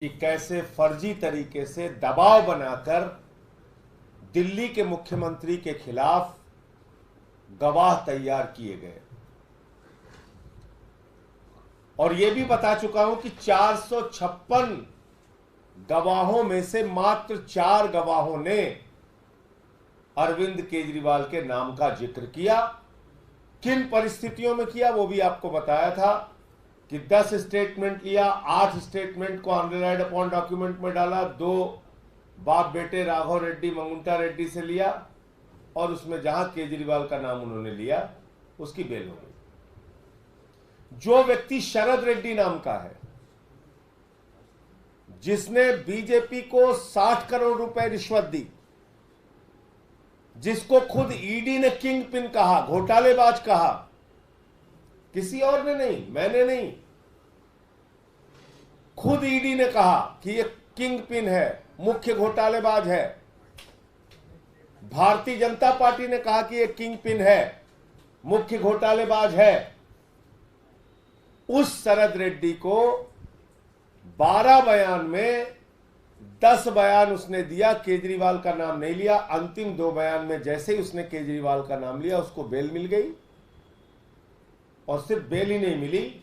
कि कैसे फर्जी तरीके से दबाव बनाकर दिल्ली के मुख्यमंत्री के खिलाफ गवाह तैयार किए गए। और यह भी बता चुका हूं कि 456 गवाहों में से मात्र 4 गवाहों ने अरविंद केजरीवाल के नाम का जिक्र किया। किन परिस्थितियों में किया वो भी आपको बताया था कि 10 स्टेटमेंट लिया, 8 स्टेटमेंट को अनरिलाइड अपॉन डॉक्यूमेंट में डाला, 2 बाप बेटे राघव रेड्डी मंगुंटा रेड्डी से लिया और उसमें जहां केजरीवाल का नाम उन्होंने लिया उसकी बेल हो गई। जो व्यक्ति शरद रेड्डी नाम का है, जिसने बीजेपी को 60 करोड़ रुपए रिश्वत दी, जिसको खुद ईडी ने किंग पिन कहा, घोटालेबाज कहा, किसी और ने नहीं, मैंने नहीं, खुद ईडी ने कहा कि ये किंग पिन है, मुख्य घोटालेबाज है। भारतीय जनता पार्टी ने कहा कि ये किंग पिन है, मुख्य घोटालेबाज है। उस शरद रेड्डी को 12 बयान में 10 बयान उसने दिया, केजरीवाल का नाम नहीं लिया। अंतिम 2 बयान में जैसे ही उसने केजरीवाल का नाम लिया उसको बेल मिल गई। और सिर्फ बेल ही नहीं मिली,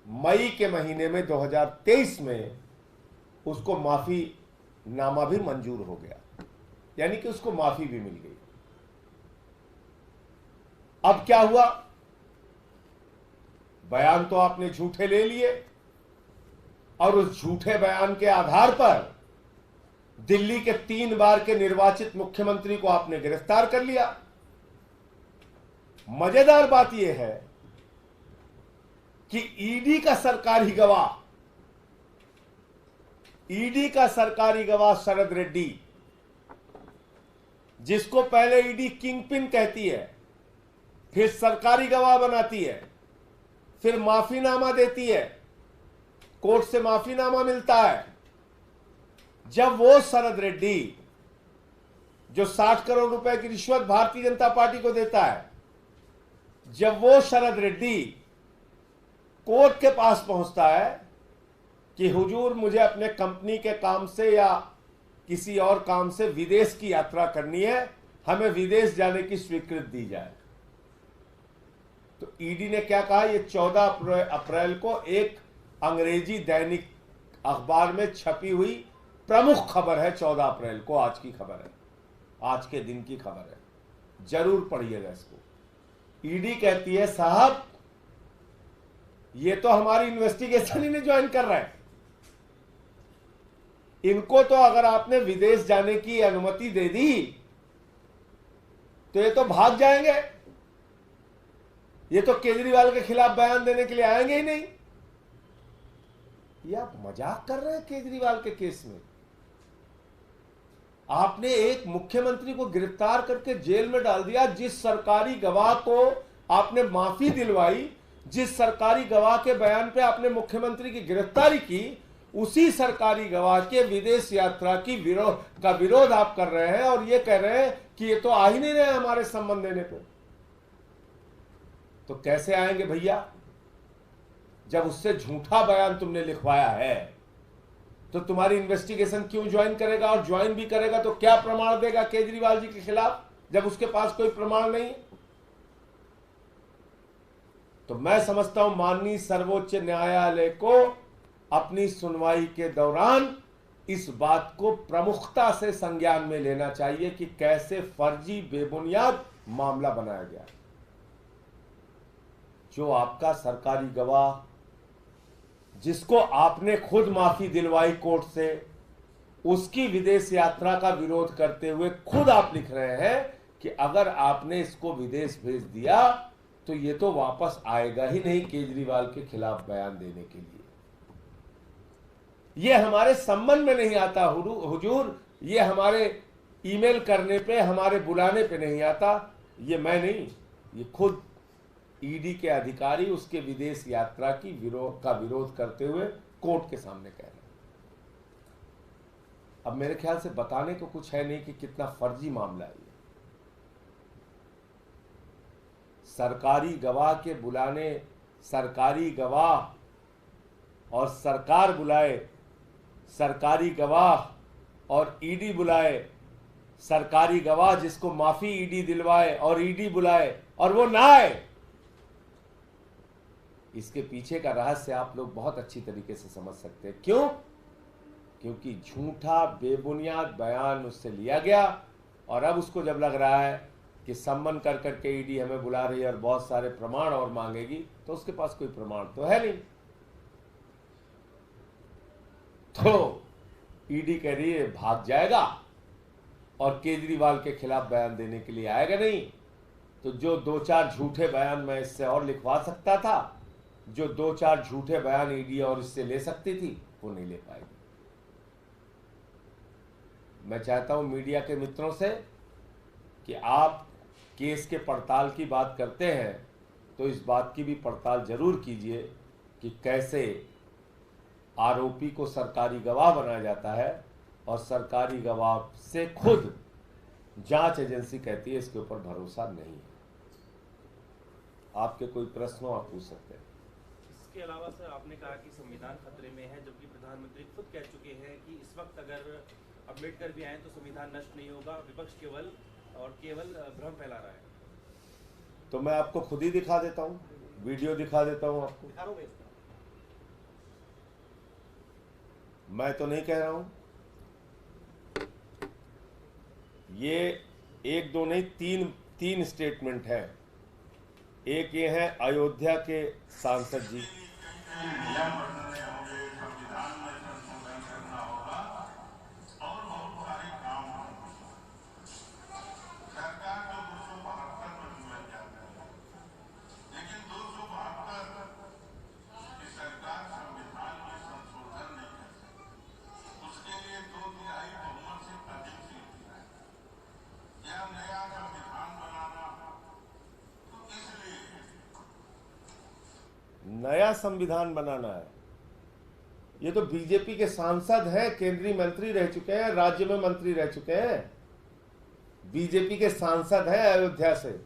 मई के महीने में 2023 में उसको माफी नामा भी मंजूर हो गया, यानी कि उसको माफी भी मिल गई। अब क्या हुआ? बयान तो आपने झूठे ले लिए और उस झूठे बयान के आधार पर दिल्ली के 3 बार के निर्वाचित मुख्यमंत्री को आपने गिरफ्तार कर लिया। मजेदार बात यह है कि ईडी का सरकारी गवाह शरद रेड्डी, जिसको पहले ईडी किंग पिन कहती है, फिर सरकारी गवाह बनाती है, फिर माफीनामा देती है, कोर्ट से माफीनामा मिलता है। जब वो शरद रेड्डी जो 60 करोड़ रुपए की रिश्वत भारतीय जनता पार्टी को देता है, जब वो शरद रेड्डी कोर्ट के पास पहुंचता है कि हुजूर मुझे अपने कंपनी के काम से या किसी और काम से विदेश की यात्रा करनी है, हमें विदेश जाने की स्वीकृति दी जाए, तो ईडी ने क्या कहा? ये 14 अप्रैल को एक अंग्रेजी दैनिक अखबार में छपी हुई प्रमुख खबर है। 14 अप्रैल को आज की खबर है, आज के दिन की खबर है, जरूर पढ़िएगा इसको। ईडी कहती है साहब ये तो हमारी इन्वेस्टिगेशन ही नहीं ज्वाइन कर रहा है, इनको तो अगर आपने विदेश जाने की अनुमति दे दी तो ये तो भाग जाएंगे, ये तो केजरीवाल के खिलाफ बयान देने के लिए आएंगे ही नहीं। ये आप मजाक कर रहे हैं केजरीवाल के केस में। आपने एक मुख्यमंत्री को गिरफ्तार करके जेल में डाल दिया, जिस सरकारी गवाह को आपने माफी दिलवाई, जिस सरकारी गवाह के बयान पे आपने मुख्यमंत्री की गिरफ्तारी की, उसी सरकारी गवाह के विदेश यात्रा की विरोध आप कर रहे हैं और ये कह रहे हैं कि ये तो आ ही नहीं रहे हमारे संबंध देने पे। तो कैसे आएंगे भैया? जब उससे झूठा बयान तुमने लिखवाया है तो तुम्हारी इन्वेस्टिगेशन क्यों ज्वाइन करेगा? और ज्वाइन भी करेगा तो क्या प्रमाण देगा केजरीवाल जी के खिलाफ जब उसके पास कोई प्रमाण नहीं? तो मैं समझता हूं माननीय सर्वोच्च न्यायालय को अपनी सुनवाई के दौरान इस बात को प्रमुखता से संज्ञान में लेना चाहिए कि कैसे फर्जी बेबुनियाद मामला बनाया गया। जो आपका सरकारी गवाह, जिसको आपने खुद माफी दिलवाई कोर्ट से, उसकी विदेश यात्रा का विरोध करते हुए खुद आप लिख रहे हैं कि अगर आपने इसको विदेश भेज दिया तो ये तो वापस आएगा ही नहीं केजरीवाल के खिलाफ बयान देने के लिए। ये हमारे संबंध में नहीं आता हुजूर, ये हमारे ईमेल करने पे, हमारे बुलाने पे नहीं आता। ये मैं नहीं, ये खुद ईडी के अधिकारी उसके विदेश यात्रा की विरोध करते हुए कोर्ट के सामने कह रहे हैं। अब मेरे ख्याल से बताने को कुछ है नहीं कि कितना फर्जी मामला है ये। सरकारी गवाह के बुलाने, सरकारी गवाह और सरकार बुलाए सरकारी गवाह और ईडी बुलाए, सरकारी गवाह जिसको माफी ईडी दिलवाए और ईडी बुलाए और वो ना आए। इसके पीछे का रहस्य आप लोग बहुत अच्छी तरीके से समझ सकते हैं। क्यों? क्योंकि झूठा बेबुनियाद बयान उससे लिया गया और अब उसको जब लग रहा है कि सम्मन कर करके ईडी हमें बुला रही है और बहुत सारे प्रमाण और मांगेगी, तो उसके पास कोई प्रमाण तो है नहीं। तो ईडी कह रही है भाग जाएगा और केजरीवाल के खिलाफ बयान देने के लिए आएगा नहीं। तो जो 2-4 झूठे बयान मैं इससे और लिखवा सकता था, जो 2-4 झूठे बयान ईडी और इससे ले सकती थी, वो नहीं ले पाएगी। मैं चाहता हूं मीडिया के मित्रों से कि आप केस के पड़ताल की बात करते हैं तो इस बात की भी पड़ताल जरूर कीजिए कि कैसे आरोपी को सरकारी गवाह बनाया जाता है और सरकारी गवाह से खुद जांच एजेंसी कहती है इसके ऊपर भरोसा नहीं है। आपके कोई प्रश्न हो आप पूछ सकते हैं। इसके अलावा सर, आपने कहा कि संविधान खतरे में है, जबकि प्रधानमंत्री खुद कह चुके हैं कि इस वक्त अगर अम्बेडकर भी आए तो संविधान नष्ट नहीं होगा, विपक्ष केवल भ्रम फैला रहा है। तो मैं आपको खुद ही दिखा देता हूं, वीडियो दिखा देता हूं आपको। मैं तो नहीं कह रहा हूं, ये 1-2 नहीं 3 स्टेटमेंट है। एक ये है अयोध्या के सांसद जी, नया संविधान बनाना है। ये तो बीजेपी के सांसद हैं, केंद्रीय मंत्री रह चुके हैं, राज्य में मंत्री रह चुके हैं, बीजेपी के सांसद हैं अयोध्या से।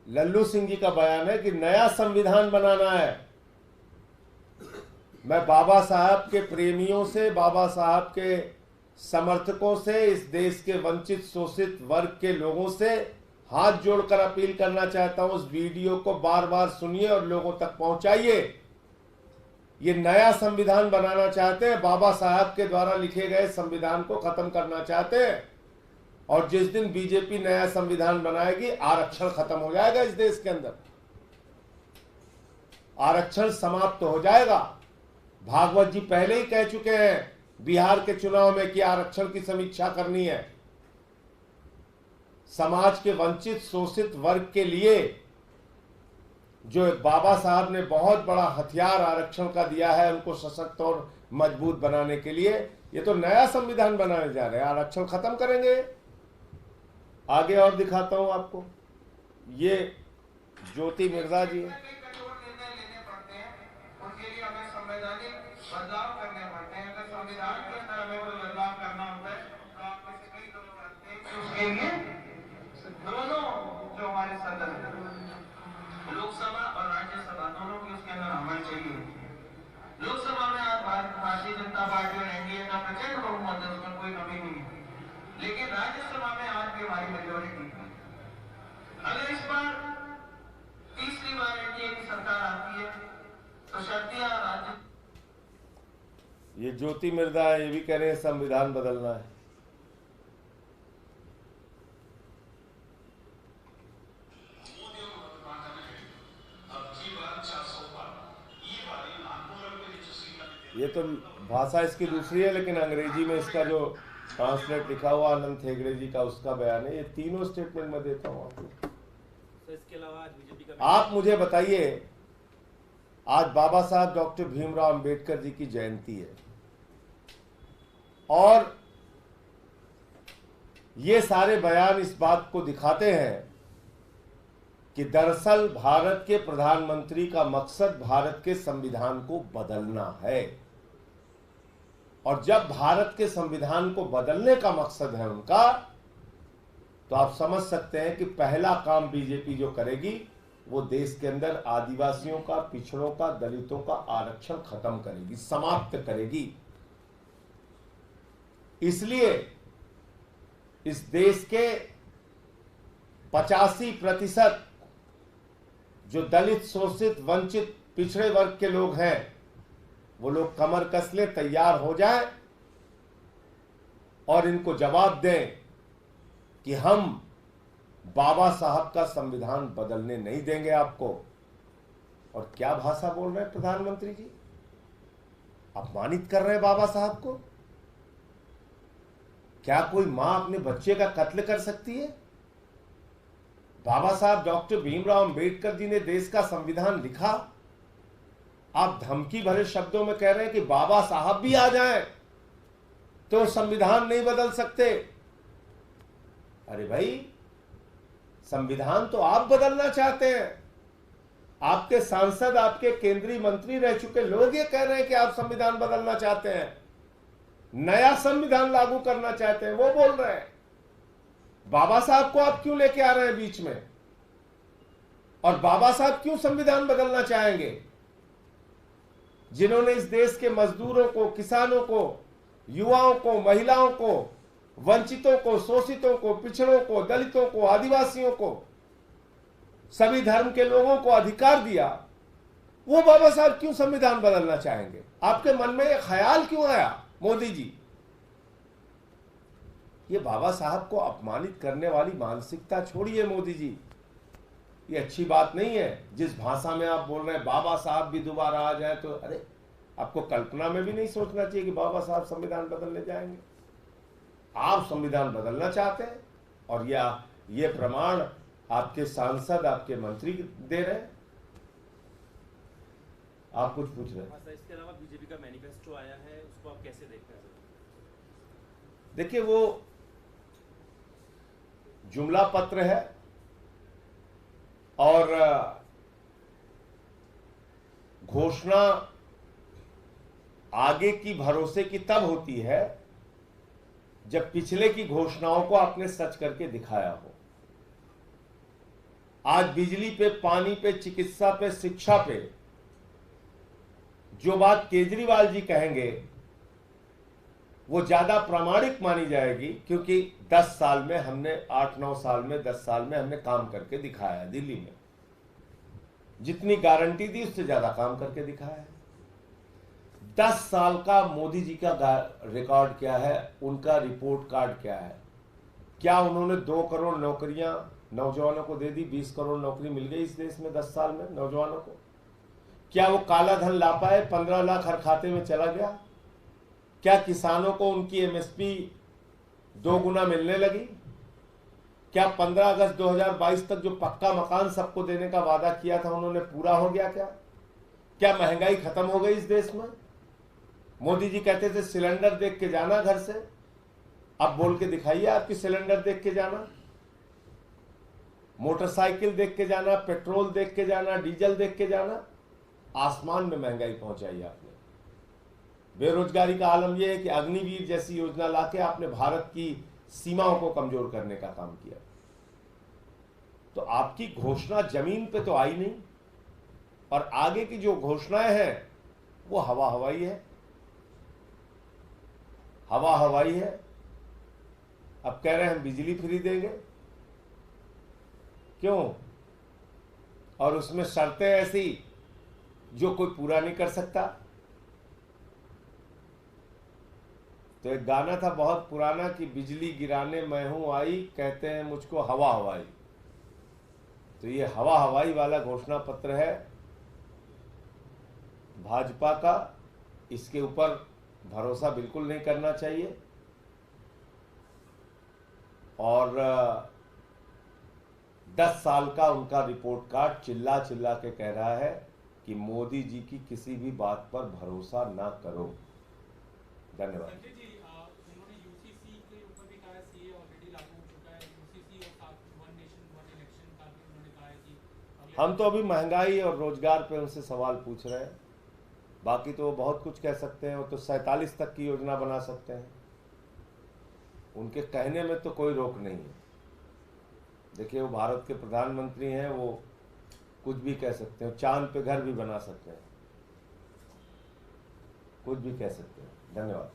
लल्लू सिंह जी का बयान है कि नया संविधान बनाना है। मैं बाबा साहब के प्रेमियों से, बाबा साहब के समर्थकों से, इस देश के वंचित शोषित वर्ग के लोगों से हाथ जोड़कर अपील करना चाहता हूं, उस वीडियो को बार बार सुनिए और लोगों तक पहुंचाइए। ये नया संविधान बनाना चाहते हैं, बाबा साहब के द्वारा लिखे गए संविधान को खत्म करना चाहते हैं। और जिस दिन बीजेपी नया संविधान बनाएगी, आरक्षण खत्म हो जाएगा इस देश के अंदर, आरक्षण समाप्त हो जाएगा। भागवत जी पहले ही कह चुके हैं बिहार के चुनाव में कि आरक्षण की समीक्षा करनी है। समाज के वंचित शोषित वर्ग के लिए जो बाबा साहब ने बहुत बड़ा हथियार आरक्षण का दिया है, उनको सशक्त और मजबूत बनाने के लिए ये तो नया संविधान बनाने जा रहे हैं, आरक्षण खत्म करेंगे। आगे और दिखाता हूं आपको, ये ज्योति मिर्जा जी है। बदलाव करने पड़ते हैं। अगर संविधान के अंदर हमें कोई बदलाव करना होता है तो आप में से कई लोग करते हैं कि उसके लिए दोनों जो हमारे सदन लोकसभा और राज्यसभा दोनों की उसके अंदर अमल चाहिए। लोकसभा में आज भारतीय जनता पार्टी और एनडीए का प्रचंड बहुमत है, उसमें कोई कमी नहीं है, लेकिन राज्यसभा में आज भी हमारी मेजोरिटी है। अगर इस बार तीसरी बार एनडीए की सरकार आती है तो शर्तियां राज्य। ये ज्योति मिर्जा है, ये भी कह रहे हैं संविधान बदलना है। ये तो भाषा इसकी दूसरी है, लेकिन अंग्रेजी में इसका जो ट्रांसलेट लिखा हुआ आनंद हेगड़े जी का, उसका बयान है। ये तीनों स्टेटमेंट में देता हूँ आपको। तो इसके अलावा बीजेपी का आप मुझे बताइए, आज बाबा साहब डॉक्टर भीमराव अंबेडकर जी की जयंती है और ये सारे बयान इस बात को दिखाते हैं कि दरअसल भारत के प्रधानमंत्री का मकसद भारत के संविधान को बदलना है। और जब भारत के संविधान को बदलने का मकसद है उनका, तो आप समझ सकते हैं कि पहला काम बीजेपी जो करेगी वो देश के अंदर आदिवासियों का, पिछड़ों का, दलितों का आरक्षण खत्म करेगी, समाप्त करेगी। इसलिए इस देश के 85% जो दलित, शोषित, वंचित, पिछड़े वर्ग के लोग हैं, वो लोग कमर कस ले, तैयार हो जाएं और इनको जवाब दें कि हम बाबा साहब का संविधान बदलने नहीं देंगे आपको। और क्या भाषा बोल रहे हैं प्रधानमंत्री जी, अपमानित कर रहे हैं बाबा साहब को। क्या कोई मां अपने बच्चे का कत्ल कर सकती है? बाबा साहब डॉक्टर भीमराव अंबेडकर जी ने देश का संविधान लिखा, आप धमकी भरे शब्दों में कह रहे हैं कि बाबा साहब भी आ जाएं तो संविधान नहीं बदल सकते। अरे भाई, संविधान तो आप बदलना चाहते हैं। आपके सांसद, आपके केंद्रीय मंत्री रह चुके लोग ये कह रहे हैं कि आप संविधान बदलना चाहते हैं, नया संविधान लागू करना चाहते हैं, वो बोल रहे हैं। बाबा साहब को आप क्यों लेके आ रहे हैं बीच में? और बाबा साहब क्यों संविधान बदलना चाहेंगे, जिन्होंने इस देश के मजदूरों को, किसानों को, युवाओं को, महिलाओं को, वंचितों को, शोषितों को, पिछड़ों को, दलितों को, आदिवासियों को, सभी धर्म के लोगों को अधिकार दिया। वो बाबा साहब क्यों संविधान बदलना चाहेंगे? आपके मन में यह ख्याल क्यों आया मोदी जी? ये बाबा साहब को अपमानित करने वाली मानसिकता छोड़िए मोदी जी, ये अच्छी बात नहीं है। जिस भाषा में आप बोल रहे हैं बाबा साहब भी दोबारा आ जाए, तो अरे आपको कल्पना में भी नहीं सोचना चाहिए कि बाबा साहब संविधान बदलने जाएंगे। आप संविधान बदलना चाहते हैं और ये प्रमाण आपके सांसद, आपके मंत्री दे रहे हैं। आप कुछ पूछ रहे हैं? इसके अलावा बीजेपी का मैनिफेस्टो आया है, उसको आप कैसे देखते हैं? देखिए, वो जुमला पत्र है और घोषणा आगे की भरोसे की तब होती है जब पिछले की घोषणाओं को आपने सच करके दिखाया हो। आज बिजली पे, पानी पे, चिकित्सा पे, शिक्षा पे जो बात केजरीवाल जी कहेंगे वो ज्यादा प्रामाणिक मानी जाएगी, क्योंकि 10 साल में हमने, 8-9 साल में, 10 साल में हमने काम करके दिखाया। दिल्ली में जितनी गारंटी दी उससे ज्यादा काम करके दिखाया है। 10 साल का मोदी जी का रिकॉर्ड क्या है, उनका रिपोर्ट कार्ड क्या है? क्या उन्होंने 2 करोड़ नौकरियां नौजवानों को दे दी? 20 करोड़ नौकरी मिल गई इस देश में 10 साल में नौजवानों को। क्या वो काला धन ला पाए? 15 लाख हर खाते में चला गया। क्या किसानों को उनकी एमएसपी 2 गुना मिलने लगी? क्या 15 अगस्त 2022 तक जो पक्का मकान सबको देने का वादा किया था उन्होंने पूरा हो गया? क्या महंगाई खत्म हो गई इस देश में? मोदी जी कहते थे सिलेंडर देख के जाना घर से, अब बोल के दिखाइए आपकी सिलेंडर देख के जाना, मोटरसाइकिल देख के जाना, पेट्रोल देख के जाना, डीजल देख के जाना। आसमान में महंगाई पहुंचाई आपने। बेरोजगारी का आलम यह है कि अग्निवीर जैसी योजना लाके आपने भारत की सीमाओं को कमजोर करने का काम किया। तो आपकी घोषणा जमीन पे तो आई नहीं, और आगे की जो घोषणाएं हैं वो हवा हवाई है, हवा हवाई है। अब कह रहे हैं हम बिजली फ्री देंगे, क्यों? और उसमें शर्तें ऐसी जो कोई पूरा नहीं कर सकता। तो एक गाना था बहुत पुराना कि बिजली गिराने मैं हूं आई, कहते हैं मुझको हवा हवाई। तो ये हवा हवाई वाला घोषणा पत्र है भाजपा का। इसके ऊपर भरोसा बिल्कुल नहीं करना चाहिए। और 10 साल का उनका रिपोर्ट कार्ड चिल्ला चिल्ला के कह रहा है कि मोदी जी की किसी भी बात पर भरोसा ना करो। धन्यवाद। उन्होंने यूसीसी के ऊपर भी कहा है, सीए ऑलरेडी लागू हो चुका है, यूसीसी और वन नेशन वन इलेक्शन का भी उन्होंने कहा है कि हम तो अभी महंगाई और रोजगार पे उनसे सवाल पूछ रहे हैं। बाकी तो वो बहुत कुछ कह सकते हैं, वो तो 47 तक की योजना बना सकते हैं। उनके कहने में तो कोई रोक नहीं है। देखिए, वो भारत के प्रधानमंत्री हैं, वो कुछ भी कह सकते हैं, चांद पे घर भी बना सकते हैं, कुछ भी कह सकते हैं। धन्यवाद।